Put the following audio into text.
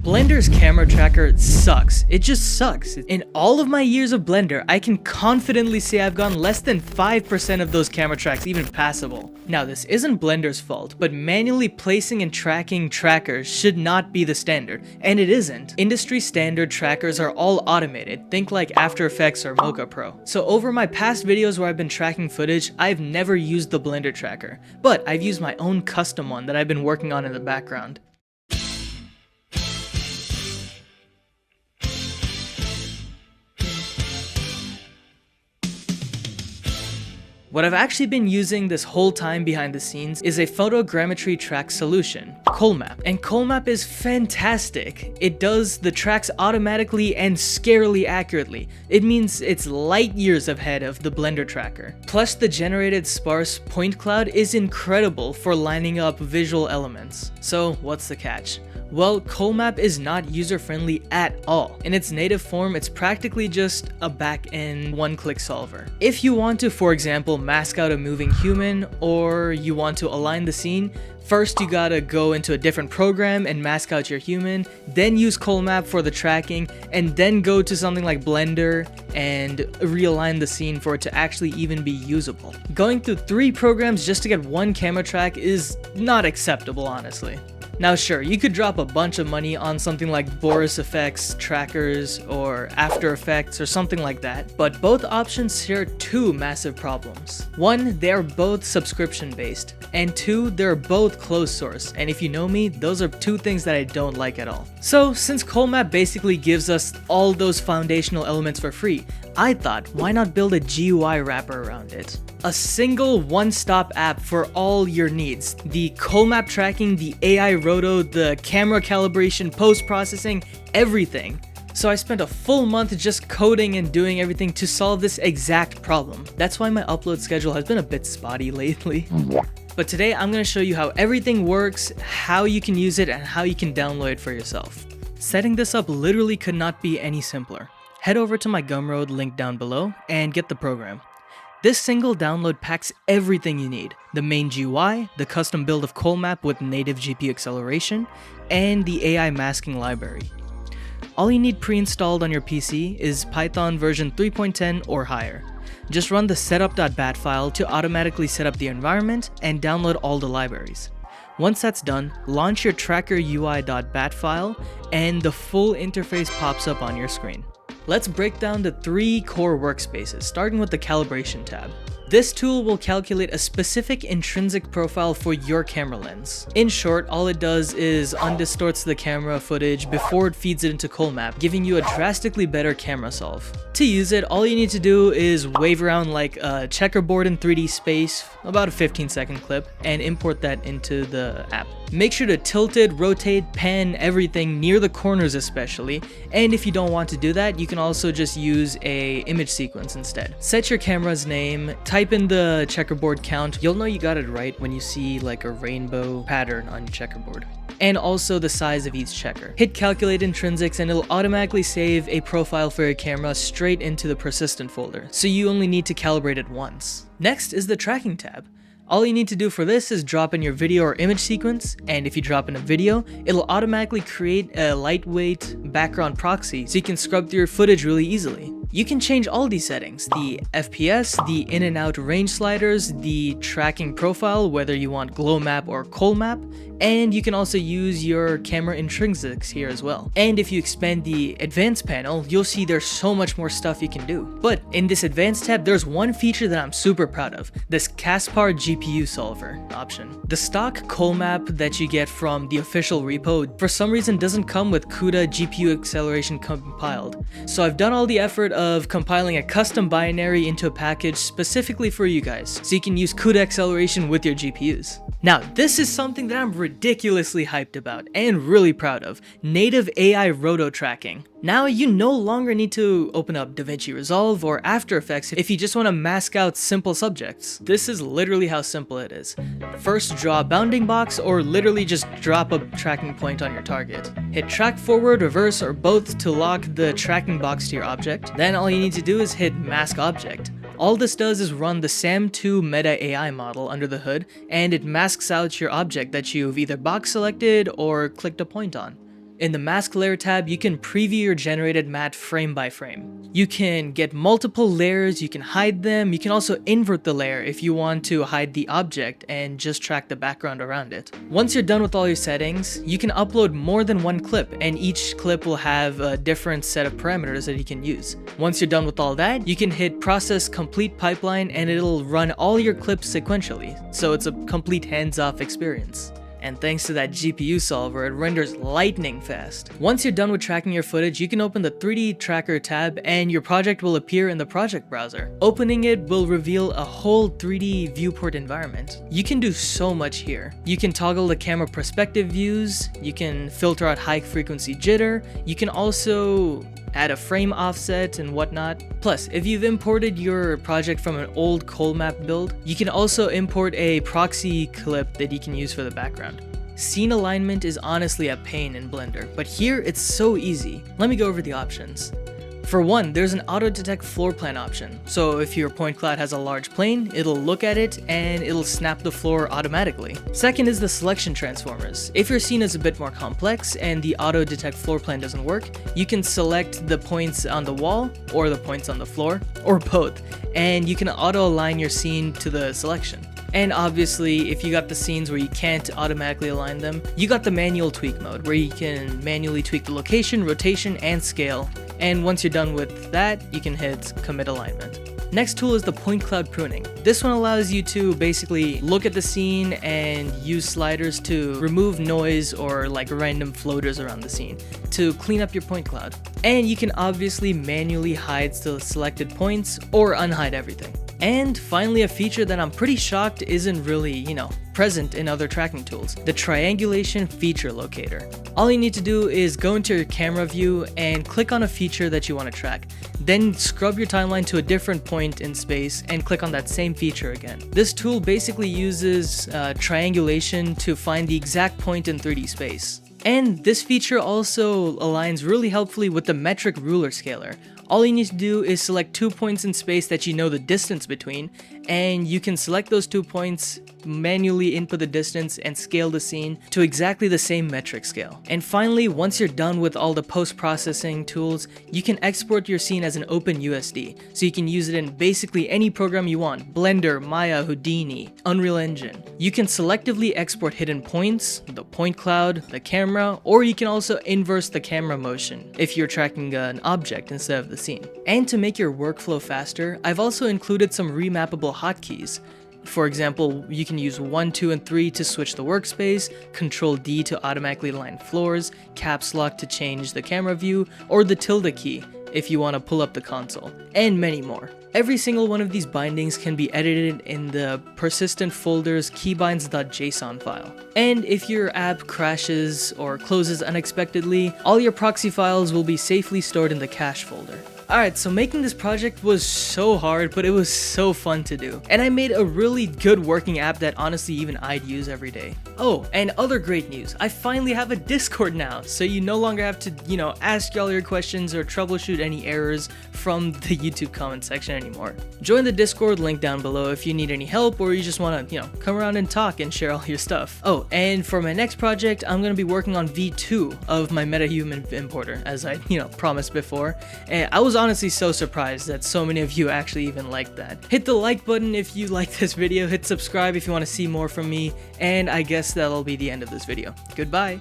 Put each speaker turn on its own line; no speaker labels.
Blender's camera tracker sucks. It just sucks. In all of my years of Blender, I can confidently say I've gotten less than 5% of those camera tracks even passable. Now, this isn't Blender's fault, but manually placing and tracking trackers should not be the standard, and it isn't. Industry standard trackers are all automated, think like After Effects or Mocha Pro. So over my past videos where I've been tracking footage, I've never used the Blender tracker, but I've used my own custom one that I've been working on in the background. What I've actually been using this whole time behind the scenes is a photogrammetry track solution, Colmap. And Colmap is fantastic. It does the tracks automatically and scarily accurately. It means it's light years ahead of the Blender tracker. Plus, the generated sparse point cloud is incredible for lining up visual elements. So what's the catch? Well, Colmap is not user-friendly at all. In its native form, it's practically just a back-end one-click solver. If you want to, for example, mask out a moving human, or you want to align the scene, first you gotta go into a different program and mask out your human, then use Colmap for the tracking, and then go to something like Blender and realign the scene for it to actually even be usable. Going through 3 programs just to get one camera track is not acceptable, honestly. Now sure, you could drop a bunch of money on something like Boris Effects, Trackers, or After Effects, or something like that, but both options share 2 massive problems. 1, they are both subscription based, and 2, they're both closed source, and if you know me, those are 2 things that I don't like at all. So since Colmap basically gives us all those foundational elements for free, I thought, why not build a GUI wrapper around it? A single one-stop app for all your needs. The Colmap tracking, the AI roto, the camera calibration, post-processing, everything. So I spent a full month just coding and doing everything to solve this exact problem. That's why my upload schedule has been a bit spotty lately. But today I'm going to show you how everything works, how you can use it, and how you can download it for yourself. Setting this up literally could not be any simpler. Head over to my Gumroad link down below and get the program. This single download packs everything you need: the main GUI, the custom build of Colmap with native GPU acceleration, and the AI masking library. All you need pre-installed on your PC is Python version 3.10 or higher. Just run the setup.bat file to automatically set up the environment and download all the libraries. Once that's done, launch your trackerui.bat file and the full interface pops up on your screen. Let's break down the 3 core workspaces, starting with the Calibration tab. This tool will calculate a specific intrinsic profile for your camera lens. In short, all it does is undistorts the camera footage before it feeds it into Colmap, giving you a drastically better camera solve. To use it, all you need to do is wave around like a checkerboard in 3D space, about a 15-second clip, and import that into the app. Make sure to tilt it, rotate, pan everything near the corners especially, and if you don't want to do that, you can also just use a image sequence instead. Set your camera's name, type in the checkerboard count. You'll know you got it right when you see like a rainbow pattern on your checkerboard. And also the size of each checker. Hit calculate intrinsics and it'll automatically save a profile for your camera straight into the persistent folder, so you only need to calibrate it once. Next is the tracking tab. All you need to do for this is drop in your video or image sequence, and if you drop in a video, it'll automatically create a lightweight background proxy so you can scrub through your footage really easily. You can change all these settings: the FPS, the in and out range sliders, the tracking profile, whether you want glow map or Colmap, and you can also use your camera intrinsics here as well. And if you expand the advanced panel, you'll see there's so much more stuff you can do. But in this advanced tab, there's one feature that I'm super proud of: this Caspar GPU solver option. The stock Colmap that you get from the official repo for some reason doesn't come with CUDA GPU acceleration compiled. So I've done all the effort of compiling a custom binary into a package specifically for you guys, so you can use CUDA acceleration with your GPUs. Now, this is something that I'm ridiculously hyped about and really proud of: native AI roto tracking. Now you no longer need to open up DaVinci Resolve or After Effects if you just want to mask out simple subjects. This is literally how simple it is. First, draw a bounding box, or literally just drop a tracking point on your target. Hit track forward, reverse, or both to lock the tracking box to your object. Then all you need to do is hit mask object. All this does is run the SAM2 Meta AI model under the hood, and it masks out your object that you've either box selected or clicked a point on. In the mask layer tab, you can preview your generated matte frame by frame. You can get multiple layers, you can hide them, you can also invert the layer if you want to hide the object and just track the background around it. Once you're done with all your settings, you can upload more than one clip, and each clip will have a different set of parameters that you can use. Once you're done with all that, you can hit process complete pipeline and it'll run all your clips sequentially, so it's a complete hands-off experience. And thanks to that GPU solver, it renders lightning fast. Once you're done with tracking your footage, you can open the 3D Tracker tab and your project will appear in the project browser. Opening it will reveal a whole 3D viewport environment. You can do so much here. You can toggle the camera perspective views, you can filter out high frequency jitter, you can also add a frame offset and whatnot. Plus, if you've imported your project from an old Colmap build, you can also import a proxy clip that you can use for the background. Scene alignment is honestly a pain in Blender, but here it's so easy. Let me go over the options. For one, there's an auto-detect floor plan option, so if your point cloud has a large plane, it'll look at it and it'll snap the floor automatically. Second is the selection transformers. If your scene is a bit more complex and the auto-detect floor plan doesn't work, you can select the points on the wall or the points on the floor, or both, and you can auto-align your scene to the selection. And obviously, if you got the scenes where you can't automatically align them, you got the manual tweak mode, where you can manually tweak the location, rotation, and scale. And once you're done with that, you can hit commit alignment. Next tool is the point cloud pruning. This one allows you to basically look at the scene and use sliders to remove noise or like random floaters around the scene to clean up your point cloud. And you can obviously manually hide the selected points or unhide everything. And finally, a feature that I'm pretty shocked isn't really, present in other tracking tools, the triangulation feature locator. All you need to do is go into your camera view and click on a feature that you want to track. Then scrub your timeline to a different point in space and click on that same feature again. This tool basically uses triangulation to find the exact point in 3D space. And this feature also aligns really helpfully with the metric ruler scaler. All you need to do is select 2 points in space that you know the distance between, and you can select those 2 points, manually input the distance, and scale the scene to exactly the same metric scale. And finally, once you're done with all the post-processing tools, you can export your scene as an OpenUSD, so you can use it in basically any program you want: Blender, Maya, Houdini, Unreal Engine. You can selectively export hidden points, the point cloud, the camera, or you can also inverse the camera motion if you're tracking an object instead of the scene. And to make your workflow faster, I've also included some remappable hotkeys. For example, you can use 1, 2, and 3 to switch the workspace, Control D to automatically align floors, Caps Lock to change the camera view, or the tilde key if you want to pull up the console, and many more. Every single one of these bindings can be edited in the persistent folders keybinds.json file. And if your app crashes or closes unexpectedly, all your proxy files will be safely stored in the cache folder. Alright, so making this project was so hard, but it was so fun to do. And I made a really good working app that honestly even I'd use every day. Oh, and other great news, I finally have a Discord now, so you no longer have to, ask all your questions or troubleshoot any errors from the YouTube comment section anymore. Join the Discord, link down below if you need any help or you just want to, come around and talk and share all your stuff. Oh, and for my next project, I'm going to be working on V2 of my MetaHuman importer, as I, promised before. And I was honestly so surprised that so many of you actually even liked that. Hit the like button if you like this video, hit subscribe if you want to see more from me, and I guess that'll be the end of this video. Goodbye!